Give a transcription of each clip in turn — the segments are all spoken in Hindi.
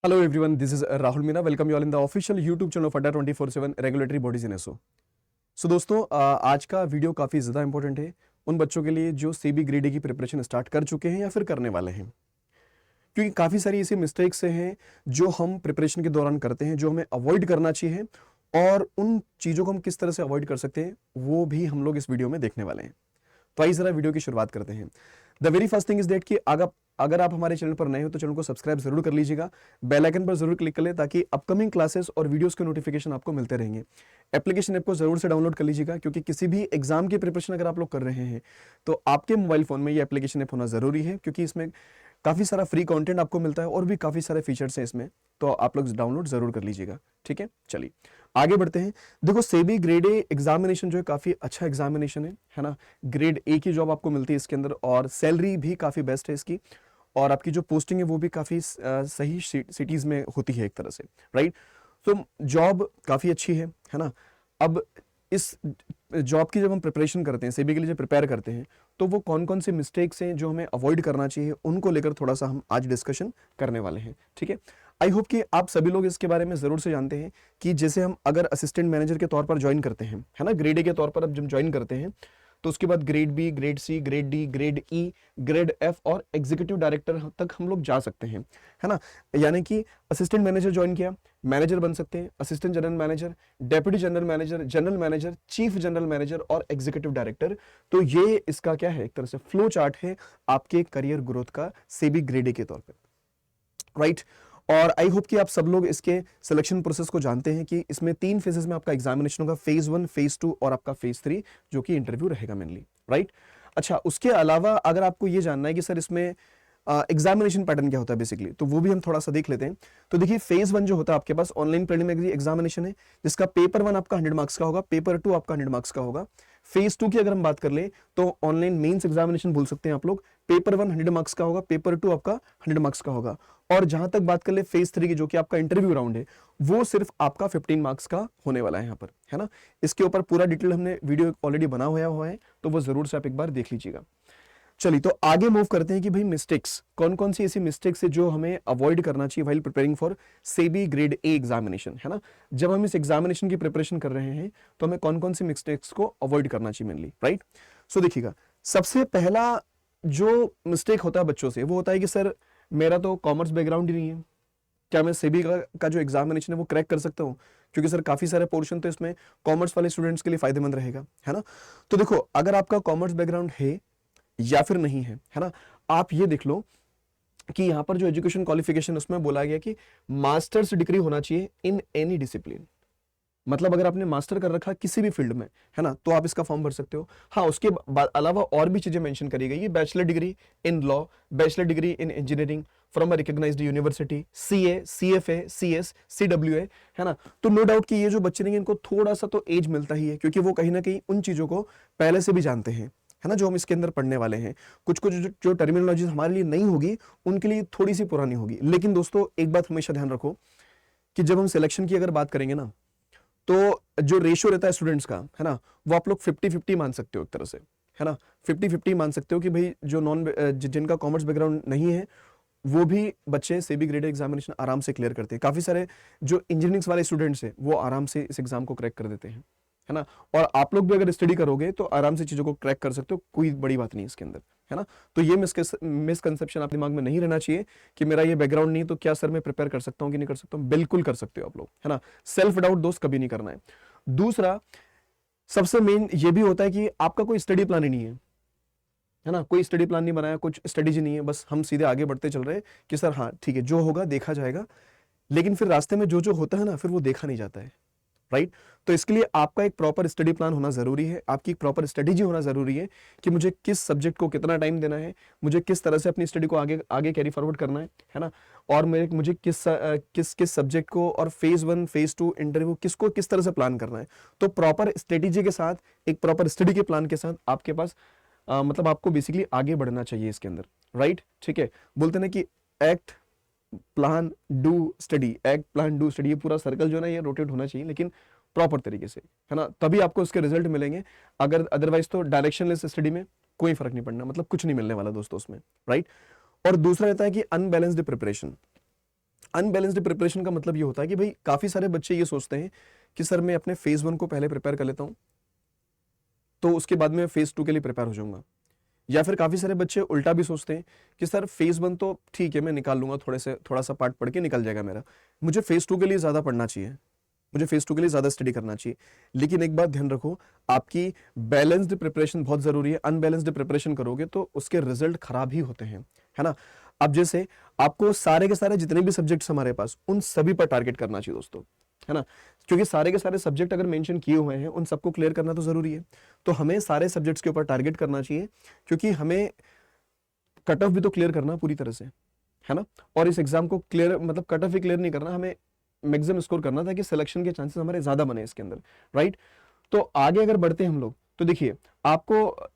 Hello everyone, this is Rahul Meena. Welcome you all in the official YouTube channel of Adda 24/7 Regulatory Bodies in SO. So दोस्तों आज का वीडियो काफ़ी ज़्यादा इंपॉर्टेंट है उन बच्चों के लिए जो सेबी ग्रेड ए की प्रिपरेशन स्टार्ट कर चुके हैं या फिर करने वाले हैं, क्योंकि काफ़ी सारी ऐसी मिस्टेक्स हैं जो हम प्रिपरेशन के दौरान करते हैं जो हमें अवॉइड करना चाहिए, और उन चीज़ों को हम किस तरह से अवॉइड कर सकते हैं वो भी हम लोग इस वीडियो में देखने वाले हैं। तो आइए ज़रा वीडियो की शुरुआत करते हैं। The very first thing is that कि अगर आप हमारे चैनल पर नए हो तो चैनल को सब्सक्राइब जरूर कर लीजिएगा, बेल आइकन पर जरूर क्लिक कर ले ताकि अपकमिंग क्लासेस और वीडियोस के नोटिफिकेशन आपको मिलते रहेंगे। एप्लीकेशन ऐप को जरूर से डाउनलोड कर लीजिएगा, क्योंकि किसी भी एग्जाम की प्रिपरेशन अगर आप लोग कर रहे हैं तो आपके मोबाइल फोन में ये एप्लीकेशन ऐप होना जरूरी है, क्योंकि इसमें काफ़ी सारा फ्री कंटेंट आपको मिलता है और भी काफ़ी सारे फीचर्स हैं इसमें, तो आप लोग डाउनलोड जरूर कर लीजिएगा। ठीक है, चलिए आगे बढ़ते हैं। देखो सेबी ग्रेड ए एग्जामिनेशन जो है काफ़ी अच्छा एग्जामिनेशन है ना। ग्रेड ए की जॉब आपको मिलती है इसके अंदर, और सैलरी भी काफ़ी बेस्ट है इसकी, और आपकी जो पोस्टिंग है वो भी काफ़ी सही सिटीज़ में होती है एक तरह से, राइट। तो जॉब काफ़ी अच्छी है ना। अब इस जॉब की जब हम प्रिपरेशन करते हैं, सेबी के लिए जब प्रिपेयर करते हैं, तो वो कौन कौन से मिस्टेक्स हैं जो हमें अवॉइड करना चाहिए, उनको लेकर थोड़ा सा हम आज डिस्कशन करने वाले हैं। ठीक है, आई होप कि आप सभी लोग इसके बारे में ज़रूर से जानते हैं कि जैसे हम अगर असिस्टेंट मैनेजर के तौर पर ज्वाइन करते हैं, है ना, ग्रेड ए के तौर पर अब जब ज्वाइन करते हैं तो उसके बाद grade B, grade C, grade D, grade E, grade F और एग्जीक्यूटिव डायरेक्टर तक हम लोग जा सकते हैं, है ना। यानी कि असिस्टेंट मैनेजर ज्वाइन किया, मैनेजर बन सकते हैं, assistant general manager, deputy general manager, general manager, chief general manager और एग्जीक्यूटिव डायरेक्टर। तो ये इसका क्या है, एक तरह से फ्लो चार्ट है आपके करियर ग्रोथ का सेबी ग्रेड ए के तौर पर, राइट। और आई होप कि आप सब लोग इसके सिलेक्शन प्रोसेस को जानते हैं कि इसमें 3 फेजेस में आपका एग्जामिनेशन होगा, फेज 1, फेज 2 और आपका फेज 3, जो कि इंटरव्यू रहेगा मेनली, राइट। अच्छा, उसके अलावा अगर आपको ये जानना है कि सर इसमें एग्जामिनेशन पैटर्न क्या होता है बेसिकली, तो वो भी हम थोड़ा सा देख लेते हैं। तो देखिए फेज 1 जो होता है आपके पास ऑनलाइन प्रीलिमिनरी एग्जामिनेशन है, जिसका पेपर 1 आपका 100 मार्क्स का होगा, पेपर 2 आपका 100 मार्क्स का होगा। फेज 2 की अगर हम बात कर ले तो ऑनलाइन मेंस एग्जामिनेशन बोल सकते हैं आप लोग, पेपर 1 100 मार्क्स का होगा, पेपर 2 आपका 100 मार्क्स का होगा। और जहां तक बात कर ले फेज 3 की, जो कि आपका इंटरव्यू राउंड है, वो सिर्फ आपका 15 मार्क्स का होने वाला है यहाँ पर, है ना। इसके ऊपर पूरा डिटेल हमने वीडियो ऑलरेडी बना हुआ है, तो वो जरूर से आप एक बार देख लीजिएगा। चलिए तो आगे मूव करते हैं कि भाई मिस्टेक्स कौन कौन सी ऐसी मिस्टेक्स है जो हमें अवॉइड करना चाहिए while preparing for SEBI grade A examination, है ना। जब हम इस एग्जामिनेशन की प्रिपरेशन कर रहे हैं तो हमें कौन कौन सी मिस्टेक्स को अवॉइड करना चाहिए मेनली, राइट। सो देखिएगा, सबसे पहला जो मिस्टेक होता है बच्चों से वो होता है कि सर मेरा तो कॉमर्स बैकग्राउंड ही नहीं है, क्या मैं सेबी का जो एग्जामिनेशन है वो क्रैक कर सकता हूँ, क्योंकि सर काफी सारे पोर्शन तो इसमें कॉमर्स वाले स्टूडेंट्स के लिए फायदेमंद रहेगा, है ना। तो देखो, अगर आपका कॉमर्स बैकग्राउंड है या फिर नहीं है ना, आप ये देख लो कि यहां पर जो एजुकेशन क्वालिफिकेशन उसमें बोला गया कि मास्टर्स डिग्री होना चाहिए इन एनी डिसिप्लिन। मतलब अगर आपने मास्टर कर रखा किसी भी फील्ड में, है ना, तो आप इसका फॉर्म भर सकते हो। हाँ, उसके अलावा और भी चीजें मेंशन करी गई है, bachelor degree in law, bachelor degree in engineering from a recognised university, CA, CFA, CS, CWA, है ना। तो नो डाउट कि ये जो बच्चे नहीं, इनको थोड़ा सा तो एज मिलता ही है, क्योंकि वो कहीं ना कहीं उन चीजों को पहले से भी जानते हैं, है ना, जो हम इसके अंदर पढ़ने वाले हैं। कुछ कुछ जो टर्मिनोलॉजी हमारे लिए नहीं होगी, उनके लिए थोड़ी सी पुरानी होगी। लेकिन दोस्तों एक बात हमेशा ध्यान रखो कि जब हम सिलेक्शन की अगर बात करेंगे ना, तो जो रेशियो रहता है स्टूडेंट्स का, है ना, वो आप लोग 50-50 मान सकते हो एक तरह से, है ना। 50-50 मान सकते हो कि भाई जो जिनका कॉमर्स बैकग्राउंड नहीं है वो भी बच्चे सेबी ग्रेड एग्जामिनेशन आराम से क्लियर करते हैं। काफी सारे जो इंजीनियरिंग वाले स्टूडेंट्स हैं वो आराम से इस एग्जाम को क्रैक कर देते हैं, है ना। और आप लोग भी अगर स्टडी करोगे तो आराम से चीजों को क्रैक कर सकते हो, कोई बड़ी बात नहीं इसके अंदर, है ना। तो ये मिसकंसेप्शन आप दिमाग में नहीं रहना चाहिए कि मेरा ये बैकग्राउंड नहीं तो क्या सर मैं प्रिपेयर कर सकता हूँ कि नहीं कर सकता हूँ। बिल्कुल कर सकते हो आप लोग, है ना। सेल्फ डाउट दोस्त कभी नहीं करना है। दूसरा सबसे मेन ये भी होता है कि आपका कोई स्टडी प्लान ही नहीं है ना, कोई स्टडी प्लान नहीं बनाया, कुछ स्टडीज नहीं है, बस हम सीधे आगे बढ़ते चल रहे हैं कि सर हाँ ठीक है जो होगा देखा जाएगा। लेकिन फिर रास्ते में जो जो होता है ना फिर वो देखा नहीं जाता है, राइट। तो इसके लिए आपका एक प्रॉपर स्टडी प्लान होना जरूरी है, आपकी एक प्रॉपर स्ट्रेटेजी होना जरूरी है कि मुझे किस सब्जेक्ट को कितना टाइम देना है, मुझे किस तरह से अपनी स्टडी को आगे आगे कैरी फॉरवर्ड करना है ना। और मुझे किस सब्जेक्ट को और फेज 1 फेज 2 इंटरव्यू किसको किस तरह से प्लान करना है। तो प्रॉपर स्ट्रेटेजी के साथ, एक प्रॉपर स्टडी के प्लान के साथ आपके पास मतलब आपको बेसिकली आगे बढ़ना चाहिए इसके अंदर, राइट। ठीक है, बोलते ना कि act plan do study, act plan do study, ये पूरा सर्कल जो है ना ये रोटेट होना चाहिए, लेकिन प्रॉपर तरीके से, है ना, तभी आपको उसके रिजल्ट मिलेंगे। अगर अदरवाइज तो डायरेक्शनलेस स्टडी में कोई फर्क नहीं पड़ना, मतलब कुछ नहीं मिलने वाला दोस्तों उसमें, राइट। और दूसरा रहता है कि अनबैलेंस्ड प्रिपरेशन। अनबैलेंस्ड प्रिपरेशन का मतलब ये होता है कि भाई काफी सारे बच्चे ये सोचते हैं कि सर मैं अपने फेज 1 को पहले प्रिपेयर कर लेता हूं, तो उसके बाद में फेज 2 के लिए प्रिपेयर हो जाऊंगा। या फिर काफी सारे बच्चे उल्टा भी सोचते हैं कि सर फेज 1 तो ठीक है मैं निकाल लूंगा, थोड़ा सा पार्ट पढ़ के निकल जाएगा मेरा, मुझे फेज 2 के लिए ज्यादा पढ़ना चाहिए, मुझे फेज 2 के लिए ज्यादा स्टडी करना चाहिए। लेकिन एक बात ध्यान रखो, आपकी बैलेंस्ड प्रिपरेशन बहुत जरूरी है। अनबैलेंस्ड प्रिपरेशन करोगे तो उसके रिजल्ट खराब ही होते हैं, है ना। अब जैसे आपको सारे के सारे जितने भी सब्जेक्ट्स हमारे पास, उन सभी पर टारगेट करना चाहिए दोस्तों, है ना। क्योंकि सारे के सारे सब्जेक्ट अगर मेंशन किए हुए हैं, उन सबको क्लियर करना तो जरूरी है। तो हमें सारे सब्जेक्ट्स के ऊपर टारगेट करना चाहिए, क्योंकि हमें कट ऑफ भी तो क्लियर करना पूरी तरह से, है ना। और इस एग्जाम को क्लियर मतलब कट ऑफ ही क्लियर नहीं करना, हमें मैक्सिमम स्कोर करना था कि सिलेक्शन के चांसेस हमारे ज्यादा बने इसके अंदर, राइट। तो आगे अगर बढ़ते हैं हम लोग, तो देखिए आपको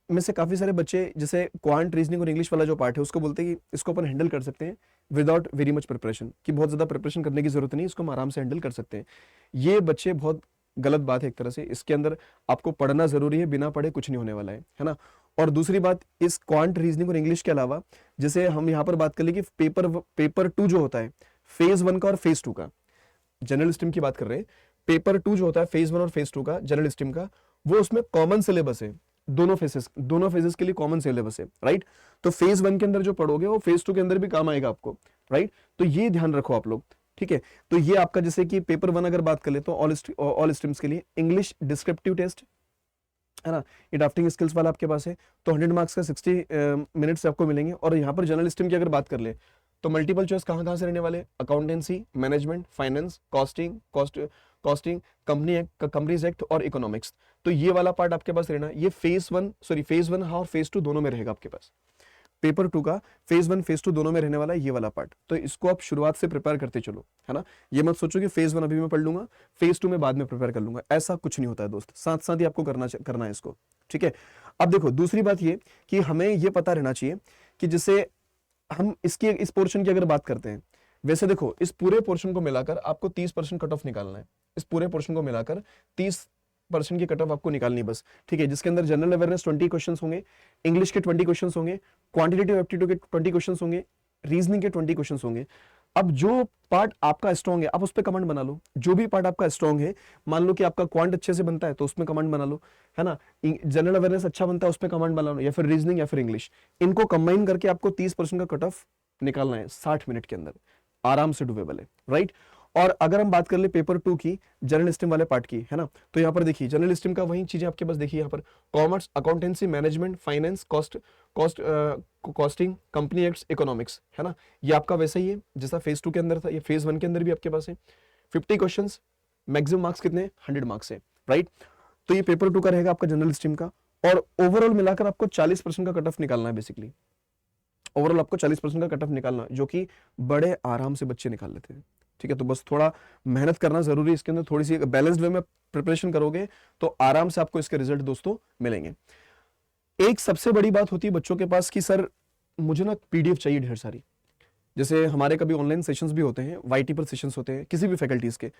में से काफी सारे बच्चे जैसे क्वांट, रीजनिंग और इंग्लिश वाला जो पार्ट है उसको बोलते हैं कि इसको अपन हैंडल कर सकते हैं विदाउट वेरी मच प्रिपरेशन, कि बहुत ज्यादा प्रिपरेशन करने की जरूरत नहीं, इसको हम आराम से हैंडल कर सकते हैं। ये बच्चे बहुत गलत बात है एक तरह से। इसके अंदर आपको पढ़ना जरूरी है, बिना पढ़े कुछ नहीं होने वाला है ना। और दूसरी बात, इस क्वांट, रीजनिंग और इंग्लिश के अलावा जैसे हम यहाँ पर बात कर ले कि पेपर 2 जो होता है फेज 1 का और फेज 2 का, जनरल स्ट्रीम की बात कर रहे हैं, पेपर 2 जो होता है फेज 1 और फेज 2 का जनरल स्ट्रीम का, वो उसमें कॉमन सिलेबस है, दोनों फेजेस के लिए कॉमन सिलेबस है, राइट। तो फेज 1 के अंदर जो पढ़ोगे वो फेज 2 के अंदर भी काम आएगा आपको, राइट। तो ये ध्यान रखो आप लोग, ठीक है। तो ये आपका जैसे कि पेपर 1 अगर बात कर ले तो ऑल स्ट्रीम्स के लिए इंग्लिश डिस्क्रिप्टिव टेस्ट, है ना, ये ड्राफ्टिंग स्किल्स वाला आपके पास है, तो 100 मार्क्स का 60 मिनट्स आपको मिलेंगे। और यहाँ पर जनरल स्ट्रीम की अगर बात कर ले तो मल्टीपल चॉइस कहाँ से रहने वाले, accountancy, management, finance, costing, companies act और इकोनॉमिक्स। तो ये वाला पार्ट आपके पास रहना। ये फेज 1 हाँ और फेज 2 दोनों में रहेगा आपके पास। पेपर 2 का फेज 1 फेज 2 दोनों में रहने वाला है ये वाला पार्ट। तो इसको आप शुरुआत से प्रिपेयर करते चलो, है ना। ये मत सोचो कि फेज 1 अभी मैं पढ़ लूंगा, फेज 2 में बाद में प्रिपेयर कर लूंगा, ऐसा कुछ नहीं होता है दोस्त। साथ साथ ही आपको करना है इसको, ठीक है। अब देखो दूसरी बात ये कि हमें ये पता रहना चाहिए कि जैसे हम इस पोर्शन की अगर बात करते हैं, वैसे देखो इस पूरे पोर्शन को मिलाकर आपको 30% कट ऑफ निकालना है। इस पूरे पोर्शन को मिलाकर 30% की कट ऑफ आपको निकालनी बस, ठीक है। जिसके अंदर जनरल अवेयरनेस 20 क्वेश्चन होंगे, इंग्लिश के 20 क्वेश्चन होंगे, क्वांटिटेटिव एप्टीट्यूड के 20 क्वेश्चन होंगे, रीजनिंग के 20 क्वेश्चन होंगे। अब जो पार्ट आपका स्ट्रॉन्ग है आप उस पर कमेंट बना लो। जो भी पार्ट आपका स्ट्रॉन्ग है, मान लो कि आपका क्वांट अच्छे से बनता है तो उसमें कमेंट बना लो, है ना। जनरल अवेयरनेस अच्छा बनता है उस पर कमेंट बना लो, या फिर रीजनिंग या फिर इंग्लिश, इनको कंबाइन करके आपको 30% का कट ऑफ निकालना है 60 मिनट के अंदर, आराम से डुबेबल है, राइट। और अगर हम बात कर ले पेपर 2 की जनरल स्ट्रीम वाले पार्ट की, है ना, तो यहाँ पर देखिए जनरल स्ट्रीम का वही चीजें आपके पास देखिए, यहाँ पर commerce, accountancy, management, finance, costing, company acts, economics, है ना। ये आपका वैसा ही है जैसा फेज 2 के अंदर था, ये फेज 1 के अंदर भी आपके पास है। 50 क्वेश्चन, मैक्सिमम मार्क्स कितने, 100 मार्क्स है, राइट। तो ये पेपर 2 का रहेगा आपका जनरल स्ट्रीम का। और ओवरऑल मिलाकर आपको 40% का कट ऑफ निकालना है बेसिकली। ओवरऑल आपको 40% का कट ऑफ निकालना है, जो कि बड़े आराम से बच्चे निकाल लेते हैं, ठीक है। तो बस थोड़ा मेहनत करना जरूरी है इसके अंदर, थोड़ी सी बैलेंस्ड वे में प्रिपरेशन करोगे तो आराम से आपको इसके रिजल्ट दोस्तों मिलेंगे। एक सबसे बड़ी बात होती है बच्चों के पास कि सर मुझे ना पीडीएफ चाहिए ढेर सारी। जैसे हमारे कभी ऑनलाइन सेशंस भी होते हैं, वाईटी पर सेशंस होते हैं किसी भी फैकल्टीज के,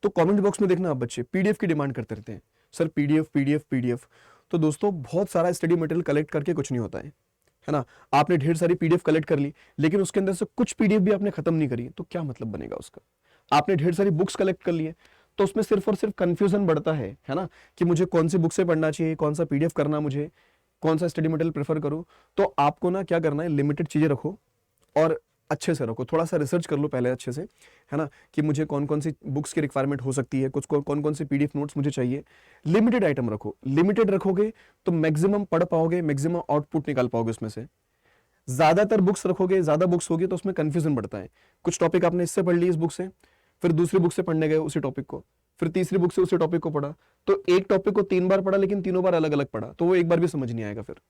तो कमेंट बॉक्स में देखना आप बच्चे पीडीएफ की डिमांड करते रहते हैं, सर पीडीएफ। तो दोस्तों बहुत सारा स्टडी मटेरियल कलेक्ट करके कुछ नहीं होता है ना। आपने ढेर सारी पीडीएफ कलेक्ट कर ली, लेकिन उसके अंदर से कुछ पीडीएफ भी आपने खत्म नहीं करी, तो क्या मतलब बनेगा उसका। आपने ढेर सारी बुक्स कलेक्ट कर ली है, तो उसमें सिर्फ और सिर्फ कंफ्यूजन बढ़ता है ना, कि मुझे कौन सी बुक से पढ़ना चाहिए, कौन सा पीडीएफ करना, मुझे कौन सा स्टडी मटेरियल प्रेफर करूं। तो आपको ना क्या करना है, लिमिटेड चीजें रखो और अच्छे से रखो, थोड़ा सा रिसर्च कर लो पहले अच्छे से, है ना, कि मुझे कौन कौन सी बुक्स की रिक्वायरमेंट हो सकती है, कुछ कौन कौन से पीडीएफ नोट्स मुझे चाहिए। लिमिटेड आइटम रखो, लिमिटेड रखोगे तो मैक्सिमम पढ़ पाओगे, मैक्सिमम आउटपुट निकाल पाओगे उसमें से। ज्यादातर बुक्स रखोगे, ज्यादा बुक्स होगी तो उसमें कंफ्यूजन बढ़ता है। कुछ टॉपिक आपने इससे पढ़ ली इस बुक से, फिर दूसरी बुक से पढ़ने गए उसी टॉपिक को, फिर तीसरी बुक से उसी टॉपिक को पढ़ा, तो एक टॉपिक को 3 बार पढ़ा लेकिन तीनों बार अलग अलग पढ़ा, तो वो एक बार भी समझ नहीं आएगा फिर,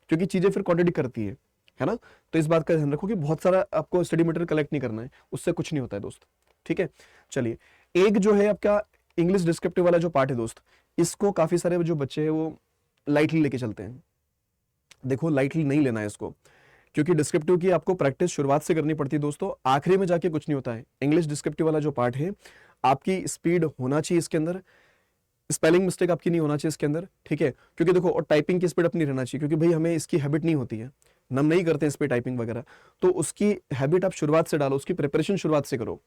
क्योंकि चीजें फिर कॉन्ट्रडिक्ट करती है ना। तो इस बात का ध्यान रखो कि बहुत सारा आपको स्टडी मटेरियल कलेक्ट नहीं करना है, उससे कुछ नहीं होता है दोस्त, ठीक है। चलिए, एक जो है आपका इंग्लिश डिस्क्रिप्टिव वाला जो पार्ट है दोस्त, इसको काफी सारे जो बच्चे हैं वो लाइटली लेके चलते हैं। देखो लाइटली नहीं लेना है इसको, क्योंकि डिस्क्रिप्टिव की आपको प्रैक्टिस शुरुआत से करनी पड़ती है दोस्तों, आखिरी में जाके कुछ नहीं होता है। इंग्लिश डिस्क्रिप्टिव वाला जो पार्ट है, आपकी स्पीड होना चाहिए इसके अंदर, स्पेलिंग मिस्टेक आपकी नहीं होना चाहिए इसके अंदर, ठीक है। क्योंकि देखो, और टाइपिंग की स्पीड अपनी रहना चाहिए, क्योंकि भाई हमें इसकी हैबिट नहीं होती है हम नहीं करते हैं इस पे टाइपिंग वगैरह, तो उसकी हैबिट आप शुरुआत से डालो, उसकी प्रिपरेशन शुरुआत से करो,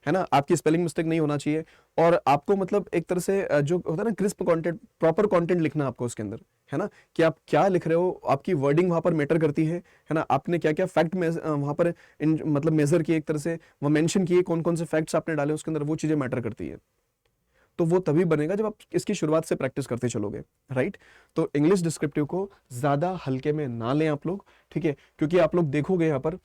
है ना। आपकी स्पेलिंग मिस्टेक नहीं होना चाहिए, और आपको मतलब एक तरह से जो होता है ना क्रिस्प कंटेंट, प्रॉपर कंटेंट लिखना आपको उसके अंदर, है ना, कि आप क्या लिख रहे हो, आपकी वर्डिंग वहां पर मैटर करती है ना, आपने क्या क्या फैक्ट में वहां पर मतलब मेजर किए, एक तरह से वो मेंशन किए, कौन कौन से फैक्ट्स आपने डाले उसके अंदर, वो चीजें मैटर करती है। तो वो तभी बनेगा जब आप इसकी शुरुआत से प्रैक्टिस करते चलोगे, राइट। तो इंग्लिश डिस्क्रिप्टिव को ज्यादा हल्के में ना लें आप लोग, ठीक है, क्योंकि आप लोग देखोगे यहाँ पर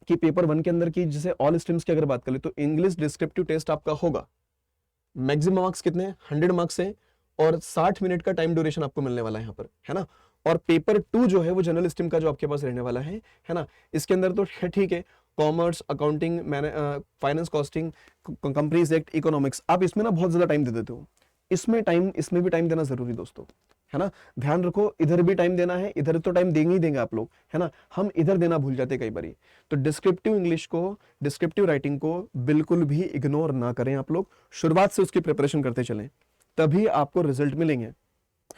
कि पेपर 1 के अंदर की जैसे ऑल स्ट्रीम्स की अगर बात करें तो इंग्लिश डिस्क्रिप्टिव टेस्ट आपका होगा, मैक्सिमम मार्क्स कितने हैं, 100 मार्क्स हैं, और 60 मिनट का टाइम ड्यूरेशन आपको मिलने वाला है यहाँ पर, है ना। और पेपर 2 जो है वो जनरल स्ट्रीम का जो आपके पास रहने वाला है ना, इसके अंदर तो ठीक है, commerce, accounting, finance, costing, companies act, economics, आप इसमें ना बहुत ज्यादा टाइम दे देते हो, इसमें भी टाइम देना जरूरी दोस्तों, है ना। ध्यान रखो, इधर भी टाइम देना है, इधर तो टाइम देंगे ही देंगे आप लोग, है ना, हम इधर देना भूल जाते कई बारी। तो डिस्क्रिप्टिव इंग्लिश को, डिस्क्रिप्टिव राइटिंग को बिल्कुल भी इग्नोर ना करें आप लोग, शुरुआत से उसकी प्रिपरेशन करते चलें, तभी आपको रिजल्ट मिलेंगे,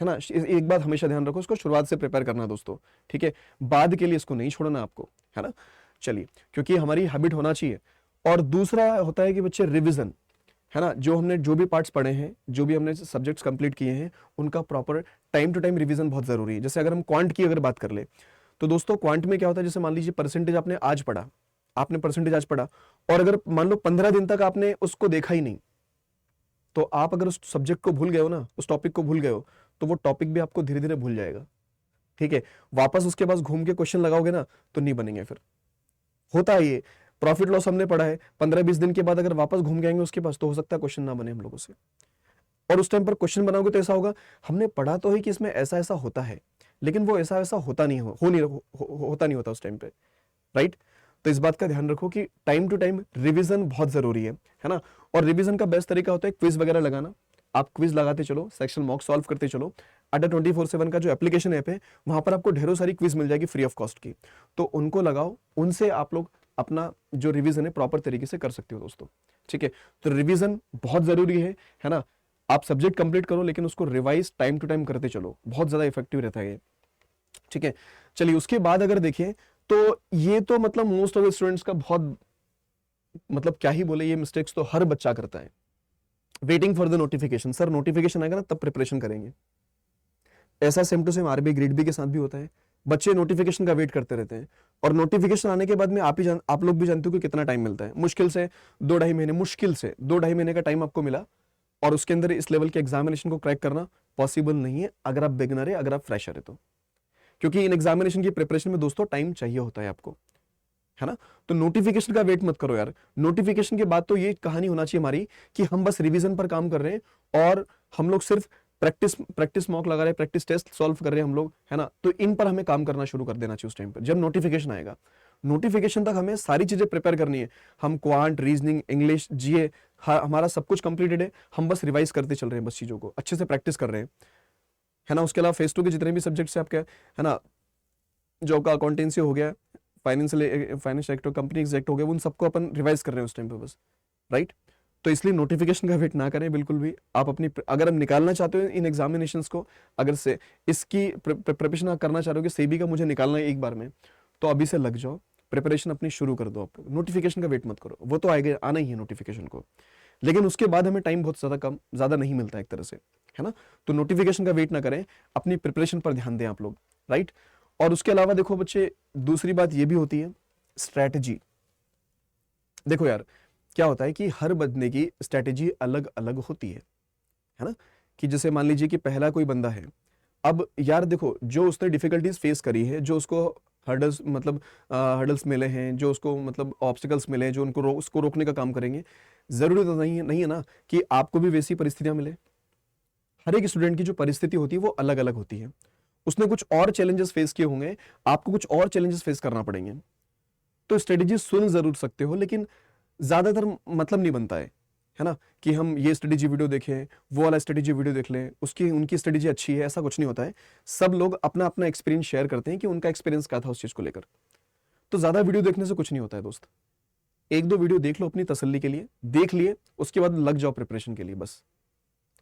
है ना। एक बात हमेशा ध्यान रखो, उसको शुरुआत से प्रिपेयर करना दोस्तों, ठीक है, बाद के लिए इसको नहीं छोड़ना आपको, है ना। चलिए, क्योंकि हमारी हैबिट होना चाहिए। और दूसरा होता है कि बच्चे रिवीजन, है ना, जो हमने जो भी पार्ट्स पढ़े हैं, जो भी हमने सब्जेक्ट्स कंप्लीट किए हैं, उनका proper time to time revision बहुत जरूरी है। जैसे अगर हम क्वांट की अगर बात कर ले, तो दोस्तों क्वांट में क्या होता है, जैसे मान लीजिए परसेंटेज आपने आज पढ़ा, और अगर मान लो 15 दिन तक आपने उसको देखा ही नहीं, तो आप अगर उस सब्जेक्ट को भूल गए हो ना, उस टॉपिक को भूल गए हो, तो वो टॉपिक भी आपको धीरे धीरे भूल जाएगा, ठीक है। वापस उसके पास घूम के क्वेश्चन लगाओगे ना, तो नहीं बनेंगे फिर। होता है ये, प्रॉफिट लॉस हमने पढ़ा है, 15-20 दिन के बाद अगर वापस घूम के आएंगे उसके पास, तो हो सकता है क्वेश्चन ना बने हम लोगों से। और उस टाइम पर क्वेश्चन बनाओगे तो ऐसा होगा, हमने पढ़ा तो है कि इसमें ऐसा ऐसा होता है, लेकिन वो ऐसा ऐसा होता नहीं होता नहीं होता उस टाइम पे, राइट। तो इस बात का ध्यान रखो कि टाइम टू टाइम रिवीजन बहुत जरूरी है ना। और रिवीजन का बेस्ट तरीका होता है क्विज वगैरह लगाना, आप क्विज लगाते चलो, सेक्शन मॉक सॉल्व करते चलो। अड्डा 24/7 का जो एप्लीकेशन ऐप है, वहां पर आपको ढेरों सारी क्विज मिल जाएगी फ्री ऑफ कॉस्ट की, तो उनको लगाओ, उनसे आप लोग अपना जो रिवीजन है प्रॉपर तरीके से कर सकते हो दोस्तों, ठीक है। तो रिवीजन बहुत जरूरी है ना। आप सब्जेक्ट कंप्लीट करो, लेकिन उसको रिवाइज टाइम टू टाइम करते चलो, बहुत ज्यादा इफेक्टिव रहता है ये, ठीक है। चलिए, उसके बाद अगर देखें तो ये तो मतलब मोस्ट ऑफ द स्टूडेंट्स का बहुत मतलब क्या ही बोले, ये मिस्टेक्स तो हर बच्चा करता है। Waiting for the notification, sir notification आएगा ना तब प्रिपरेशन करेंगे, ऐसा same to same RBI grade B के साथ भी होता है। बच्चे नोटिफिकेशन का वेट करते रहते हैं, और नोटिफिकेशन आने के बाद में आप लोग भी जानते हो कि कितना टाइम मिलता है, मुश्किल से 2-2.5 महीने का टाइम आपको मिला, और उसके अंदर इस लेवल के एग्जामिनेशन को क्रैक करना पॉसिबल नहीं है अगर आप बिगिनर है, अगर आप फ्रेशर है तो, क्योंकि इन एग्जामिनेशन की प्रिपरेशन में दोस्तों टाइम चाहिए होता है आपको, है ना। तो नोटिफिकेशन का वेट मत करो यार, नोटिफिकेशन के बाद तो ये कहानी होना चाहिए हमारी कि हम बस रिवीजन पर काम कर रहे हैं, और हम लोग सिर्फ प्रैक्टिस मॉक लगा रहे हैं, प्रैक्टिस टेस्ट सॉल्व कर रहे हैं हम लोग, है ना। तो इन पर हमें काम करना शुरू कर देना चाहिए उस टाइम पर, जब नोटिफिकेशन आएगा। नोटिफिकेशन तक हमें सारी चीजें प्रिपेयर करनी है, हम क्वांट, रीजनिंग, इंग्लिश, जीए, हमारा सब कुछ कंप्लीटेड है, हम बस रिवाइज करते चल रहे हैं, बस चीजों को अच्छे से प्रैक्टिस कर रहे हैं, है ना। उसके अलावा फेस 2 के जितने भी सब्जेक्ट्स है आपके, है ना, जो का अकाउंटेंसी हो गया, फाइनेंस एक्ट, कंपनी एक्ट हो गया, उन सबको अपन रिवाइज कर रहे हैं उस टाइम पे बस, राइट। तो इसलिए नोटिफिकेशन का वेट ना करें बिल्कुल भी। आप अपनी अगर हम निकालना चाहते हो इन एग्जामिनेशंस को, अगर से इसकी प्रिपरेशन करना चाह रहे हो कि सेबी का मुझे निकालना है एक बार में, तो अभी से लग जाओ, प्रिपरेशन अपनी शुरू कर दो। आप नोटिफिकेशन का वेट मत करो, वो तो आएगा, आना ही है नोटिफिकेशन को, लेकिन उसके बाद हमें टाइम बहुत ज्यादा नहीं मिलता एक तरह से, है ना। तो नोटिफिकेशन का वेट ना करें, अपनी प्रिपरेशन पर ध्यान दें आप लोग, राइट। और उसके अलावा देखो बच्चे, दूसरी बात ये भी होती है स्ट्रैटेजी। देखो यार, क्या होता है कि हर बंदे की स्ट्रैटेजी अलग अलग होती है ना। कि जैसे मान लीजिए कि पहला कोई बंदा है, अब यार देखो, जो उसने डिफिकल्टीज फेस करी है, जो उसको हर्डल्स मिले हैं, जो उसको मतलब ऑब्स्टिकल्स मिले हैं, जो उनको उसको रोकने का काम करेंगे, जरूरी तो नहीं है ना कि आपको भी वैसी परिस्थितियां मिले। हर एक स्टूडेंट की जो परिस्थिति होती है वो अलग अलग होती है, उसने कुछ और चैलेंजेस फेस किए होंगे, आपको कुछ और चैलेंजेस फेस करना पड़ेंगे। तो स्ट्रेटेजी सुन जरूर सकते हो, लेकिन ज्यादातर मतलब नहीं बनता है ना, कि हम ये स्ट्रेटेजी वीडियो देखें, वो वाला स्ट्रेटेजी वीडियो देख लें, उसकी उनकी स्ट्रेटेजी अच्छी है, ऐसा कुछ नहीं होता है। सब लोग अपना अपना एक्सपीरियंस शेयर करते हैं कि उनका एक्सपीरियंस क्या था उस चीज को लेकर। तो ज्यादा वीडियो देखने से कुछ नहीं होता है दोस्त, 1-2 वीडियो देख लो अपनी तसल्ली के लिए, देख लिए उसके बाद लग जाओ प्रिपरेशन के लिए बस,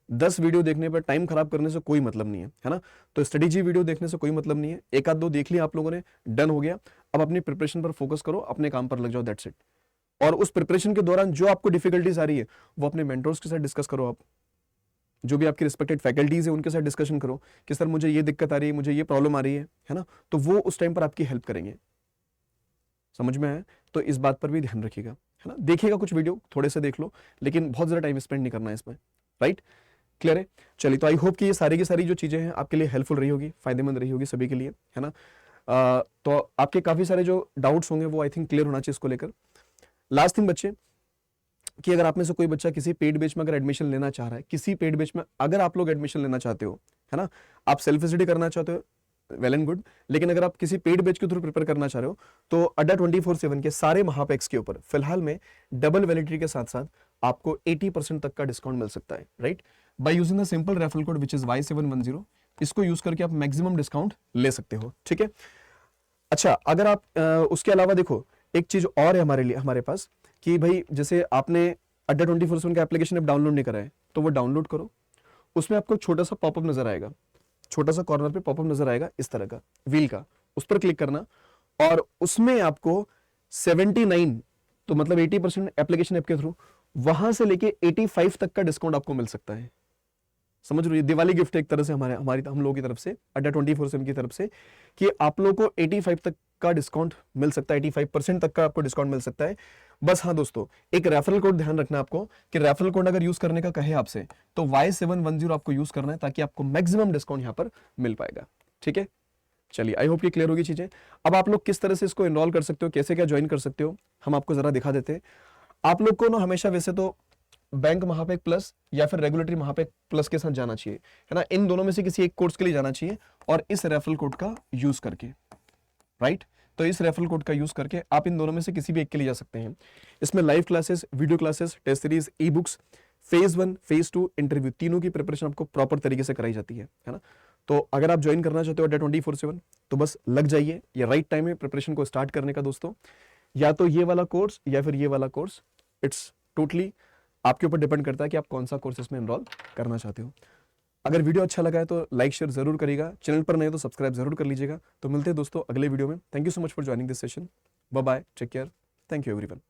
10 वीडियो देखने पर टाइम खराब करने से कोई मतलब नहीं है ना। तो स्ट्रेटेजी वीडियो देखने से कोई मतलब नहीं है, एक आध दो देख लिया आप लोगों ने, डन हो गया। अब अपनी प्रिपरेशन पर फोकस करो, अपने काम पर लग जाओ, दैट्स इट। और उस प्रिपरेशन के दौरान जो आपको डिफिकल्टीज आ रही है वो अपने मेंटर्स के साथ डिस्कस करो। आप जो भी आपकी रिस्पेक्टेड फैकल्टीज है उनके साथ डिस्कशन करो कि सर मुझे ये दिक्कत आ रही है, मुझे ये प्रॉब्लम आ रही है ना। तो वो उस टाइम पर आपकी हेल्प करेंगे। समझ में आया? तो इस बात पर भी ध्यान रखिएगा, है ना। देखिएगा कुछ वीडियो, थोड़े से देख लो, लेकिन बहुत ज्यादा टाइम स्पेंड नहीं करना है इसमें, राइट? क्लियर है? चलिए, तो आई होप कि ये सारी की सारी जो चीजें हैं आपके लिए हेल्पफुल रही होगी, फायदेमंद रही होगी सभी के लिए, है ना। तो आपके काफी सारे जो डाउट्स होंगे वो आई थिंक क्लियर होना चाहिए इसको लेकर। लास्ट थिंग बच्चे, कि अगर आप में से कोई बच्चा किसी पेड बैच में अगर एडमिशन लेना चाह रहा है, किसी पेड बैच में अगर आप लोग एडमिशन लेना चाहते हो, है ना, आप सेल्फ स्टडी करना चाहते हो, वेल एंड गुड। लेकिन अगर आप किसी पेड बैच के थ्रू प्रिपेयर करना चाह रहे हो तो अड्डा 24/7 के सारे महापेक्स के ऊपर फिलहाल में डबल वैलिडिटी के साथ साथ आपको 80% तक का डिस्काउंट मिल सकता है, right, by using the simple referral code which is Y710। इसको यूज करके आप मैक्सिमम डिस्काउंट ले सकते हो, ठीक है। अच्छा, अगर आप उसके अलावा देखो, एक चीज और है हमारे लिए, हमारे पास, कि भाई जैसे आपने अड्डा 24/7 का एप्लीकेशन अब डाउनलोड नहीं करा है तो वो डाउनलोड करो। उसमें आपको छोटा सा पॉपअप नजर आएगा, छोटा सा कॉर्नर पे पॉपअप नजर आएगा इस तरह का व्हील का, उस पर क्लिक करना और उसमें आपको 79, तो मतलब 80% एप्लीकेशन ऐप के थ्रू, वहां से लेके 85 तक का डिस्काउंट आपको मिल सकता है। समझ रहे हो? दिवाली गिफ्ट एक तरह से हम लोगों की तरफ से, अड्डा 24/7 की तरफ से, कि आप लोगों को 85 तक का डिस्काउंट मिल सकता है, 85% तक का आपको डिस्काउंट मिल सकता है। बस हाँ दोस्तों, एक रेफरल कोड ध्यान रखना आपको, कि रेफरल कोड अगर यूज करने का कहे आपसे तो Y710 आपको यूज करना है, ताकि आपको मैक्सिमम डिस्काउंट यहां पर मिल पाएगा, ठीक है। चलिए, आई होप ये क्लियर होगी चीजें। अब आप लोग किस तरह से इसको एनरोल कर सकते हो, कैसे क्या ज्वाइन कर सकते हो, हम आपको जरा दिखा देते हैं। आप लोग को ना हमेशा वैसे तो बैंक महापेक प्लस या फिर रेगुलेटरी महापेक प्लस के साथ जाना चाहिए, है ना। इन दोनों में से किसी एक कोर्स के लिए जाना चाहिए और इस रेफरल कोड का यूज करके, राइट। तो इस रेफरल कोड का यूज करके आप इन दोनों में से किसी भी एक के लिए जा सकते हैं। इसमें live classes, video classes, test series, e books, phase 1, phase 2, interview, तीनों की प्रिपरेशन आपको प्रॉपर तरीके से कराई जाती है ना। तो अगर आप ज्वाइन करना चाहते हो अड्डा 24/7 तो बस लग जाइए, ये राइट टाइम है प्रिपरेशन को स्टार्ट करने का दोस्तों। या तो ये वाला कोर्स या फिर ये वाला कोर्स, इट्स टोटली आपके ऊपर डिपेंड करता है कि आप कौन सा कोर्स इसमें एनरोल करना चाहते हो। अगर वीडियो अच्छा लगा है तो लाइक शेयर जरूर करिएगा, चैनल पर नए तो सब्सक्राइब जरूर कर लीजिएगा। तो मिलते हैं दोस्तों अगले वीडियो में। Thank you so much for joining this session. Bye bye, take care, thank you everyone.